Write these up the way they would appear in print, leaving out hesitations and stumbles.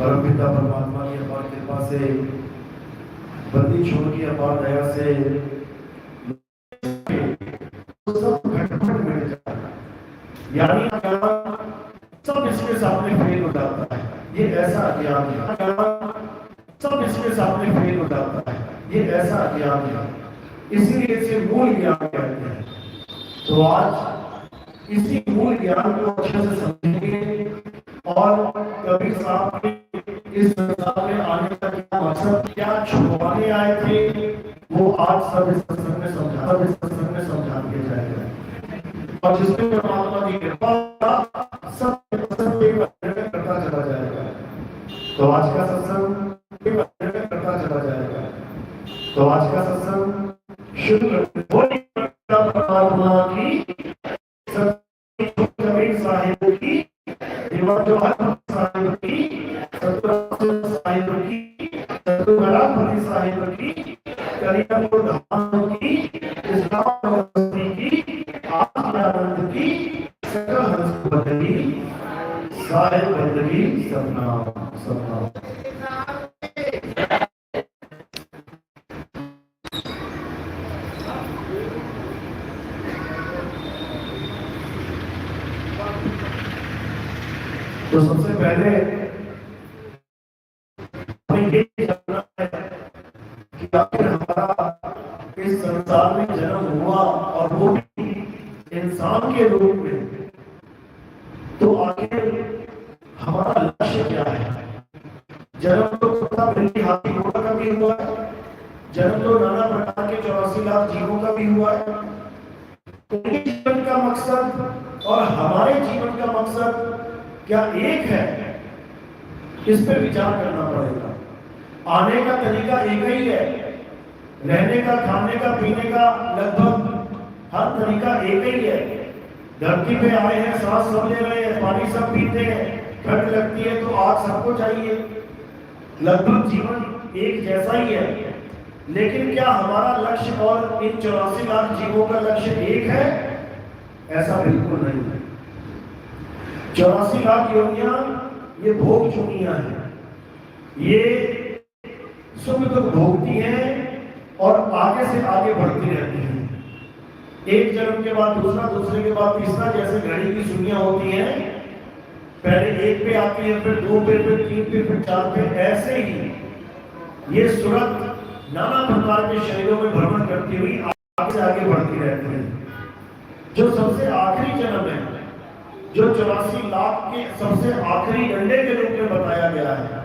परमपिता परमात्मा की अपार कृपा से, बंदी छोड़ की अपार दया से सब घटपट मिट जाता है, यानी सब इसके सामने फेल हो जाता है। ये ऐसा ज्ञान है, सब इसके सामने फेल हो जाता है। ये ऐसा ज्ञान है, इसीलिए इसे मूल ज्ञान कहते हैं। तो आज इसी मूल ज्ञान को अच्छे से समझेंगे और कबीर साहब के इस संसार में आने का क्या मकसद, क्या छुपाने आए थे, वो आज सब इस सत्संग में समझा दिया जाएगा। और जिसमें परमात्मा की कृपा सब करता चला जाएगा। तो आज का सत्संग करता चला जाएगा। तो आज का सत्संग शुरू परमात्मा की, कबीर साहिब की, साहिब की, साहिब की, साहिब की, करियापुर धाम की, इस्लाम की, आनंद की, सकल हंस बदली, साहिब बदली, सपना सपना। तो सबसे पहले ये जानना है कि आखिर हमारा इस संसार में जन्म हुआ और वो भी इंसान के रूप में, तो आखिर हमारा लक्ष्य क्या है? जन्म तो कुत्ता बिल्ली हाथी घोड़ा का भी हुआ है, जन्म तो नाना प्रकार के 84 लाख जीवों का भी हुआ है। उनके जीवन का मकसद और हमारे जीवन का मकसद क्या एक है? इस पे विचार करना पड़ेगा। आने का तरीका एक ही है, रहने का, खाने का, पीने का, लगभग हर तरीका एक ही है। धरती पे आए हैं, सांस सब ले रहे हैं, पानी सब पीते हैं, ठंड लगती है तो आग सबको चाहिए, लगभग जीवन एक जैसा ही है। लेकिन क्या हमारा लक्ष्य और इन 84 लाख जीवों का लक्ष्य एक है? ऐसा बिल्कुल नहीं है। 84 लाख योनियां ये भोग चुनियां हैं, ये सुख दुख भोगती हैं और आगे से आगे बढ़ती रहती हैं। एक जन्म के बाद दूसरा, दूसरे के बाद तीसरा, जैसे घड़ी की सुइयां होती हैं, पहले एक पे आती है, फिर 2 पे, फिर 3 पे, फिर 4 पे। ऐसे ही ये सूरत नाना प्रकार के शरीरों में भ्रमण करती हुई आगे से आगे बढ़ती रहती है। जो सबसे आखिरी जन्म है, जो 84 लाख के सबसे आखिरी डंडे के रूप में बताया गया है,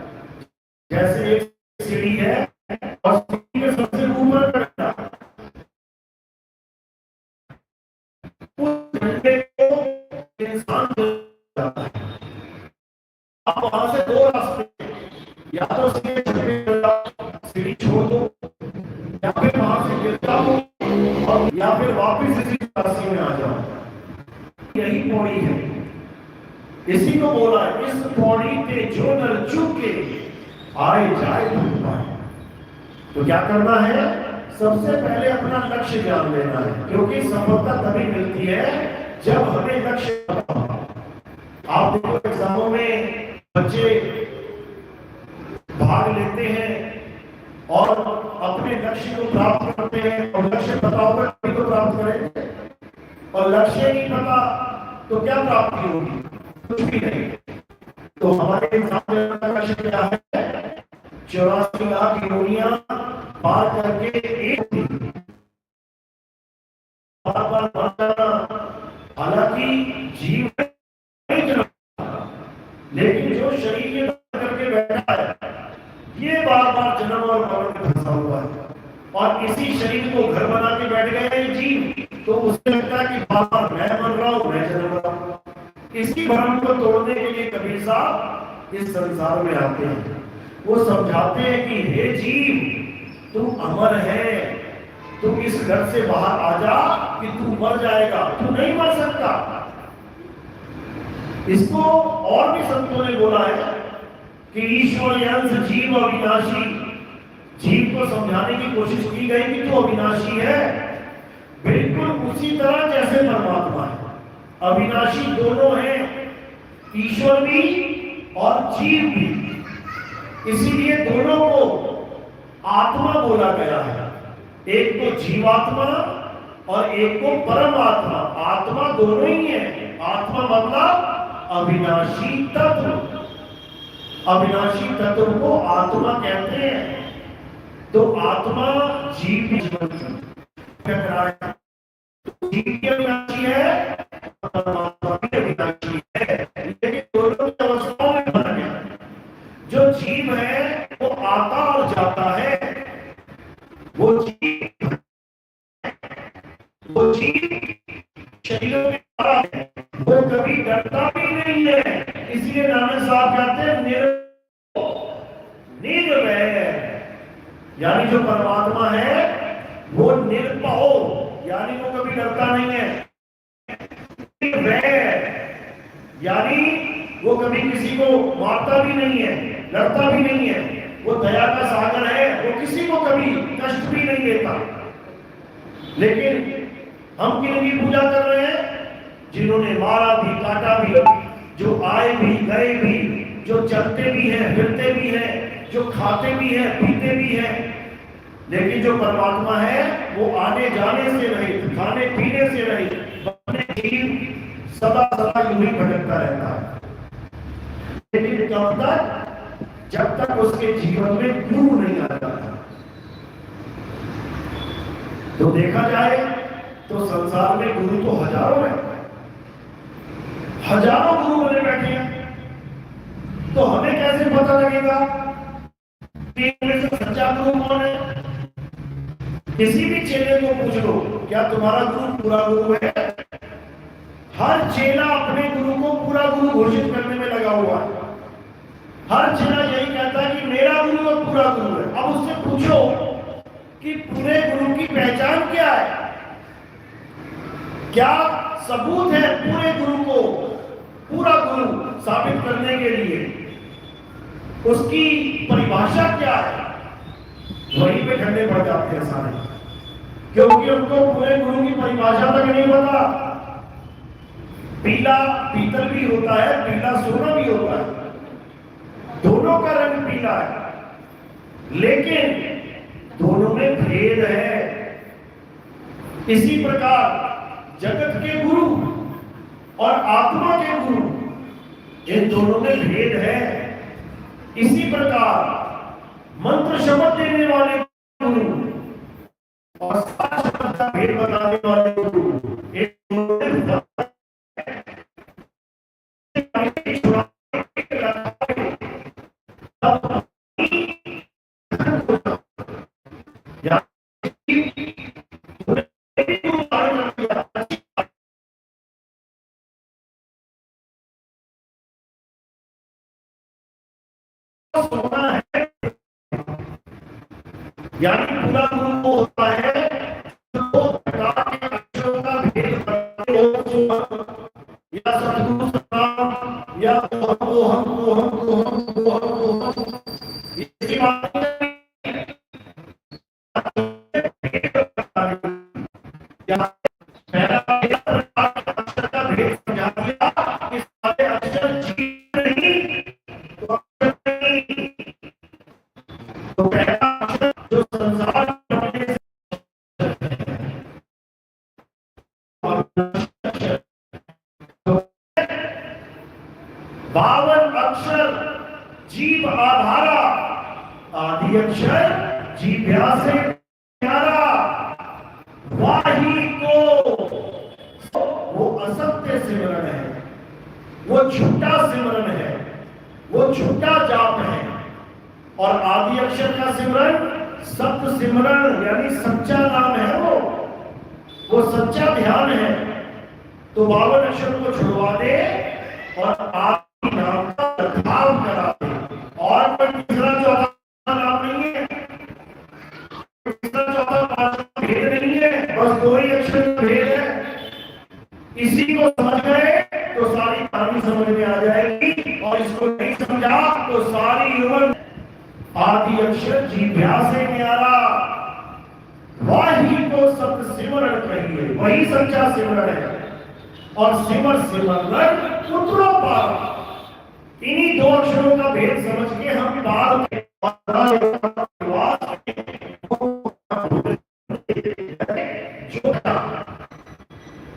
जैसे एक सीढ़ी है और सीढ़ी के सबसे ऊपर का डंडा, उस डंडे को इंसान जाता है। आप वहां से 2 रास्ते, या तो सीढ़ी छोड़ दो, या फिर वहां से गिरता हो, या फिर वापिस इसी रास्ते में आ जाओ। यही पौड़ी है, इसी को बोला, इस पौड़ी पे जो नर चूके आए जाए भूल पाए। तो क्या करना है? सबसे पहले अपना लक्ष्य जान लेना है, क्योंकि सफलता तभी मिलती है जब हमें लक्ष्य पता हो। आप देखो एग्जामों में बच्चे भाग लेते हैं और अपने लक्ष्य को प्राप्त करते हैं, और लक्ष्य पता होगा तभी तो प्राप्त करेंगे, और लक्ष्य नहीं पता तो क्या प्राप्ति होगी? कुछ भी नहीं। तो हमारे सामने लक्ष्य क्या है? 84 लाख योनियां पार करके एक बार हालांकि जीव लेकिन जो शरीर के करके बैठा है, ये बार बार जन्म और मरण में फंसा हुआ है, और इसी शरीर को घर बना के बैठ गए जीव। तो उससे लगता है कि बार बार मैं मर रहा हूं, मैं जन्म रहा हूं। इसी भ्रम को तोड़ने के लिए कबीर साहब इस संसार में आते हैं। वो समझाते हैं कि हे जीव, तू अमर है, तू इस घर से बाहर आ जा कि तू मर जाएगा, तू नहीं मर सकता। इसको और भी संतों ने बोला है कि ईश्वर अंश जीव अविनाशी। जीव को समझाने की कोशिश की गई कि तू अविनाशी है, बिल्कुल उसी तरह जैसे परमात्मा है। अविनाशी दोनों हैं, ईश्वर भी और जीव भी। इसीलिए दोनों को आत्मा बोला गया है, एक तो जीवात्मा और एक को परमात्मा। आत्मा दोनों ही है। आत्मा मतलब अविनाशी तत्व, अविनाशी तत्व को आत्मा कहते हैं। तो आत्मा जीव जीव की अविनाशी है, परमात्मा की अविनाशी है, लेकिन दोनों की अवस्थाओं में बना है। जो जीव है वो आता और जाता है, वो जीव शरीरों में आ है, वो कभी डरता भी नहीं है। इसलिए नानक साहब कहते हैं निर्भय, यानी जो परमात्मा है वो निर्भय, यानी वो कभी डरता नहीं है। निर्भय यानी वो कभी किसी को मारता भी नहीं है, लड़ता भी नहीं है। वो दया का सागर है, वो किसी को कभी कष्ट भी नहीं देता। लेकिन हम किनकी पूजा कर रहे हैं? जिन्होंने मारा भी, काटा भी, जो आए भी, गए भी, जो चलते भी हैं, फिरते भी हैं, जो खाते भी हैं, पीते भी हैं। लेकिन जो परमात्मा है वो आने जाने से रहित, खाने पीने से रहित, अपने जीव सदा सदा यूं ही भटकता रहता है। लेकिन कब तक? जब तक उसके जीवन में गुरु नहीं आ जाता। तो देखा जाए तो संसार में गुरु तो हजारों हैं, हजारों गुरु बने बैठे हैं। तो हमें कैसे पता लगेगा कि इनमें से सच्चा गुरु कौन है? किसी भी चेले को पूछ लो, क्या तुम्हारा गुरु पूरा गुरु है? हर चेला अपने गुरु को पूरा गुरु घोषित करने में लगा हुआ है। हर चेला यही कहता है कि मेरा गुरु और पूरा गुरु है। अब उससे पूछो कि पूरे गुरु की पहचान क्या है? क्या सबूत है पूरे गुरु को पूरा गुरु साबित करने के लिए? उसकी परिभाषा क्या है? वहीं पे ठंडे पड़ जाते हैं सारे, क्योंकि उनको पूरे गुरु की परिभाषा तक नहीं पता। पीला पीतल भी होता है, पीला सोना भी होता है, दोनों का रंग पीला है, लेकिन दोनों में भेद है। इसी प्रकार जगत के गुरु और आत्मा के गुरु, इन दोनों में भेद है। इसी प्रकार मंत्र शब्द देने वाले गुरु और शब्द का भेद बताने वाले गुरु, एक यानी पूरा गुरु वो होता है जो प्रकार के अक्षरों का भेद करते हो, या सतगुरु सतनाम, या इसकी बात पहला अक्षर का भेद समझा दिया कि सारे अक्षर जीव नहीं, तो पहला अक्षर जो संसार बावन अक्षर जीव आधारा, आदि अक्षर जीव्या से प्यारा, वाही को वो असत्य सिमरन है, वो झूठा सिमरन है, वो झूठा जाप है। और आदि अक्षर का सिमरन सत्य सिमरन यानी सच्चा नाम है, वो सच्चा ध्यान है। तो बावन अक्षर को छुड़वा दे और आदि नाम का प्रभाव करा दे। और कोई तीसरा चौथा नाम नहीं है, तीसरा चौथा पांचवा भेद नहीं है, बस दो ही अक्षर भेद है। इसी को समझ गए तो सारी कहानी समझ में आ जाएगी, और इसको नहीं समझा तो सारी उम्र आदि अक्षर जीव्या से न्यारा, वही को सत्य सिमरन कहिए, वही सच्चा सिमरन है। और सिमर सिमरन पुत्रों पार, इन्हीं दो अक्षरों का भेद समझ के हम पार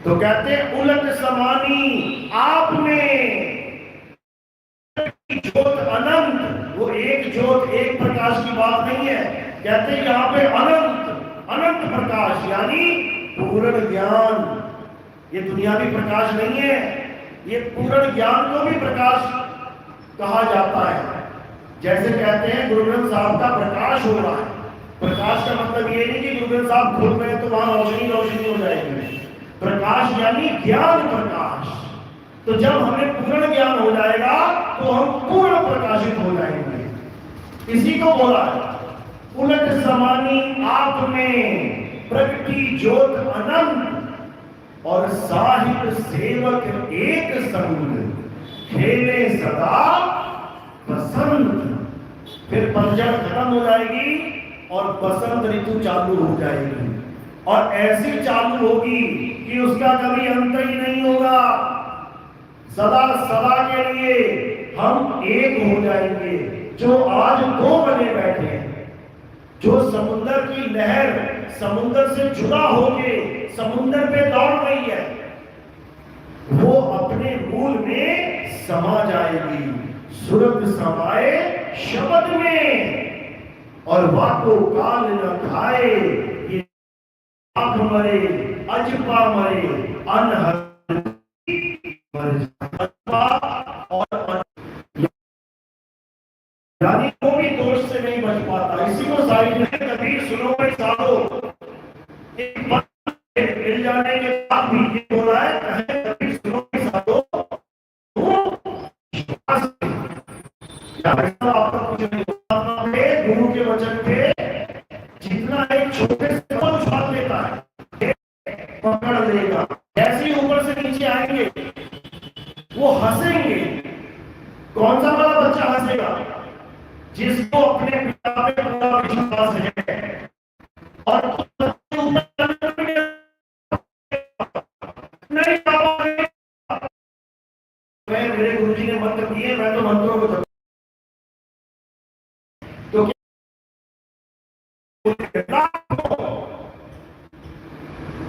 तो कहते हैं उलट समानी आप में ज्योत अनंत, वो एक ज्योत एक प्रकाश की बात नहीं है। कहते हैं यहाँ पे अनंत अनंत प्रकाश यानी पूर्ण ज्ञान। ये दुनियावी प्रकाश नहीं है, ये पूर्ण ज्ञान को भी प्रकाश कहा जाता है। जैसे कहते हैं गुरु ग्रंथ साहब का प्रकाश हो रहा है। प्रकाश का मतलब ये नहीं कि गुरु ग्रंथ साहब खुल रहे तो वहां रोशनी रोशनी हो जाएगी। प्रकाश यानी ज्ञान प्रकाश। तो जब हमें पूर्ण ज्ञान हो जाएगा तो हम पूर्ण प्रकाशित हो जाएंगे। इसी को बोला है उलट समानी आप में प्रगति ज्योत अनंत और साहिब सेवक एक संग खेले सदा बसंत। फिर पतझड़ खत्म हो जाएगी और बसंत ऋतु चालू हो जाएगी, और ऐसी चालू होगी कि उसका कभी अंत ही नहीं होगा। सदा सदा के लिए हम एक हो जाएंगे। जो आज दो बने बैठे हैं, जो समुद्र की लहर समुद्र से जुड़ा होके समुद्र पे दौड़ रही है, वो अपने मूल में समा जाएगी। सुरत समाए शब्द में और वाको काल न खाए। ये आंख मरे अजपा मरे अनहर और यानी वो भी दोष से नहीं बच पाता। इसी को साइड में कबीर सुनो में सालो एक मिल जाने के बाद भी ये बोला है कबीर सुनो में सालो गुरु के वचन पे जितना एक छोटे से उछाल देता है पकड़ लेगा। जैसे ही ऊपर से नीचे आएंगे वो हंसेंगे। कौन सा वाला बच्चा हंसेगा? जिसको अपने पिता पे पूरा विश्वास है। और नहीं मेरे गुरुजी ने मंत्र दिए, मैं तो मंत्रों को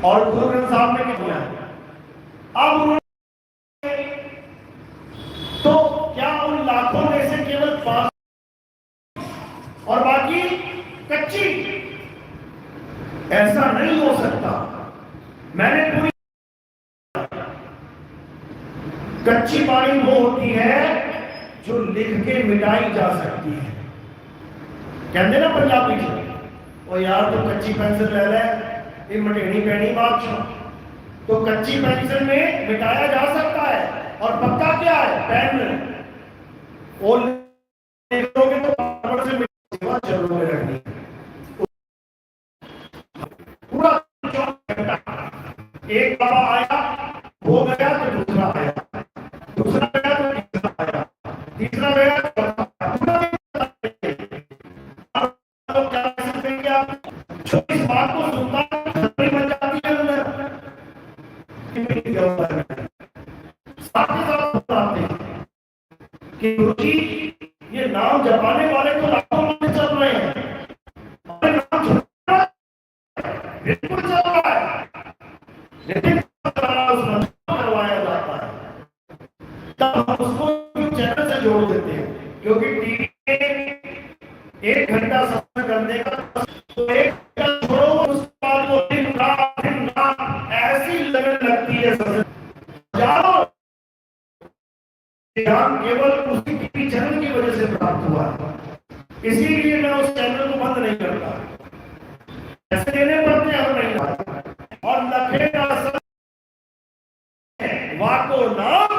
और गुरु ग्रंथ साहब ने किया। अब उन्होंने तो क्या उन लाखों में से केवल 5 और बाकी कच्ची? ऐसा नहीं हो सकता। मैंने पूरी कच्ची बाणी वो होती है जो लिख के मिटाई जा सकती है। कहते ना पंजाबी में, ओ यार तो कच्ची पेंसिल ले ले, ये मटेनी पैनी बादशाह। तो कच्ची पेंसिल में मिटाया जा सकता है, और पक्का क्या है? पेन और लिखोगे तो पेपर से मिटेगा, चलो में रखनी पूरा। एक बाबा आया, वो गया तो दूसरा आया, दूसरा गया तो तीसरा आया, तीसरा गया तो इस बात को सुनता बन जाती है अंदर। साथ ही साथ बताते हैं कि गुरुजी ये नाम जपाने वाले तो लाखों में चल रहे हैं, नाम बिल्कुल चल रहा है, लेकिन करवाया जाता है तब हम उसको चैनल से जोड़ देते हैं। क्योंकि टीवी में 1 घंटा सफर करने का तो 1 घंटा छोड़ो, उसके बाद वो दिन रात ऐसी लगने लगती है। जाओ ज्ञान केवल उसी टीवी चैनल की वजह से प्राप्त हुआ है, इसीलिए मैं उस चैनल को बंद नहीं करता। ऐसे देने पड़ते हैं, हम नहीं। और लखे का वाको नाम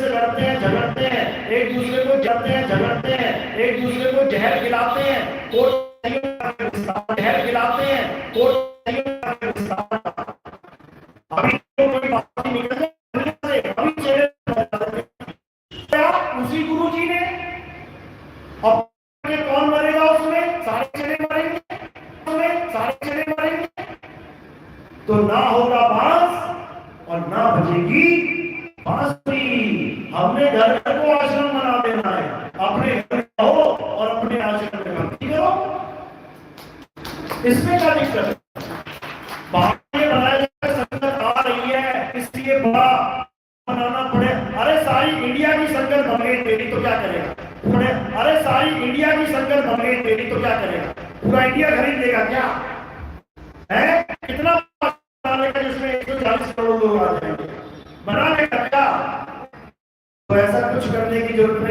लड़ते हैं, झगड़ते हैं, एक दूसरे को जलते हैं, झगड़ते हैं, एक दूसरे को जहर खिलाते हैं, जहर खिलाते हैं। अभी कोई बात नहीं निकल जाए, अभी उसी गुरु जी ने, और कौन मरेगा उसमें? सारे चले मरेंगे, उसमें सारे चले मरेंगे। तो ना होगा बांस और ना बजेगी बांसुरी। हमने घर को आश्रम बना देना है, अपने घर हो और अपने आश्रम में भक्ति करो, इसमें क्या दिक्कत है? बाहर ये बनाया जाए संगत आ रही है इसलिए बड़ा बनाना पड़े, अरे सारी इंडिया की संगत बन गई तेरी तो क्या करेगा? अरे सारी इंडिया की संगत बन गई तेरी तो क्या करेगा? पूरा इंडिया खरीद लेगा क्या? है कितना बनाने का जिसमें 140 करोड़ लोग आ जाएंगे, बनाने का क्या? तो ऐसा कुछ करने की जरूरत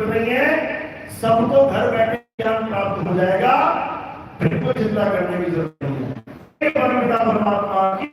नहीं है, सबको घर बैठे ज्ञान प्राप्त हो जाएगा, फिर कोई चिंता करने की जरूरत नहीं है। परमात्मा की